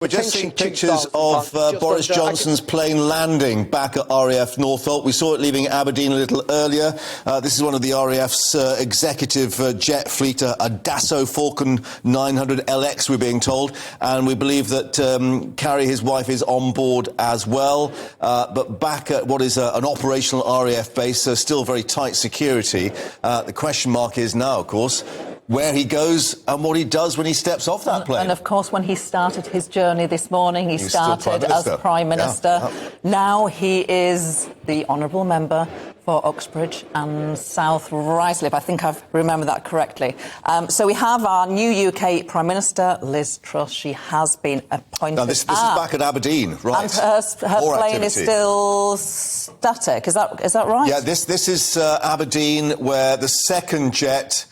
We're just seeing pictures of Boris Johnson's plane landing back at RAF Northolt. We saw it leaving Aberdeen a little earlier. This is one of the RAF's executive jet fleet, a Dassault Falcon 900 LX, we're being told. And we believe that Carrie, his wife, is on board as well. But back at what is an operational RAF base, so still very tight security. The question mark is now, of course, where he goes and what he does when he steps off that plane. And of course, when he started his journey this morning, he started as Prime Minister. Yeah. Now he is the Honourable Member for Uxbridge and South Ruislip. I think I've remembered that correctly. So we have our new UK Prime Minister, Liz Truss. She has been appointed. Now this is back at Aberdeen, right? And her plane is still static. Is that right? Yeah, this is Aberdeen, where the second jet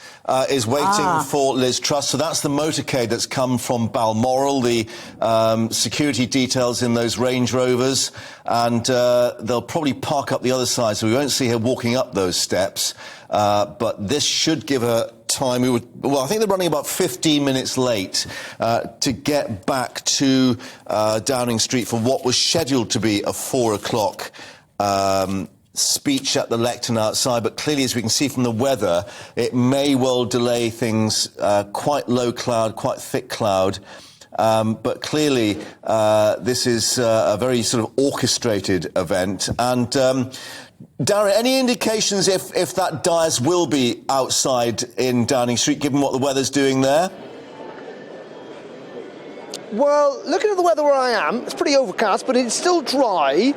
is waiting for Liz Truss. So that's the motorcade that's come from Balmoral, the security details in those Range Rovers, and they'll probably park up the other side, so we won't see her walking up those steps. But this should give her time. I think they're running about 15 minutes late to get back to Downing Street for what was scheduled to be a 4 o'clock speech at the lectern outside, but clearly, as we can see from the weather, it may well delay things. Quite low cloud, quite thick cloud, but clearly this is a very sort of orchestrated event. And Darren, any indications if that dais will be outside in Downing Street, given what the weather's doing there? Well, looking at the weather where I am, it's pretty overcast, but it's still dry.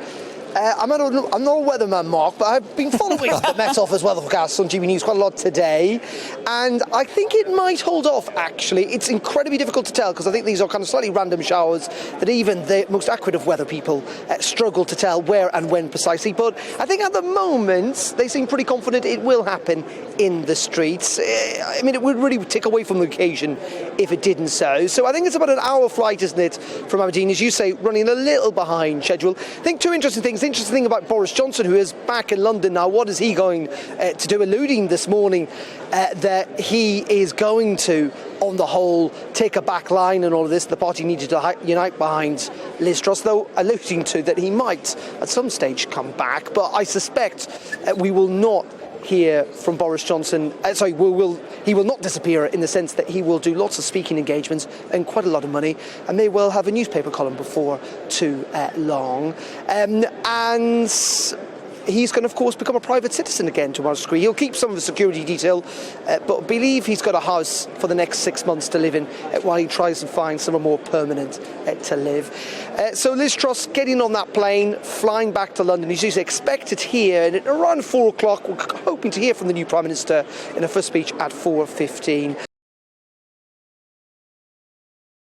I'm not a weatherman, Mark, but I've been following the Met Office weather forecasts on GBNews quite a lot today, and I think it might hold off, actually. It's incredibly difficult to tell, because I think these are kind of slightly random showers that even the most accurate of weather people struggle to tell where and when precisely. But I think at the moment, they seem pretty confident it will happen in the streets. I mean, it would really take away from the occasion if it didn't so. So I think it's about an hour flight, isn't it, from Aberdeen, as you say, running a little behind schedule. I think two interesting things. The interesting thing about Boris Johnson, who is back in London now, what is he going to do? Alluding this morning that he is going to, on the whole, take a back line and all of this. The party needed to unite behind Liz Truss, though alluding to that he might at some stage come back. But I suspect we will not hear from Boris Johnson. He will not disappear in the sense that he will do lots of speaking engagements and quite a lot of money, and may well have a newspaper column before too long. And he's going to, of course, become a private citizen again to our degree. He'll keep some of the security detail, but believe he's got a house for the next 6 months to live in while he tries to find somewhere more permanent to live. So Liz Truss getting on that plane, flying back to London. He's usually expected here, and at around 4 o'clock, we're hoping to hear from the new Prime Minister in a first speech at 4:15.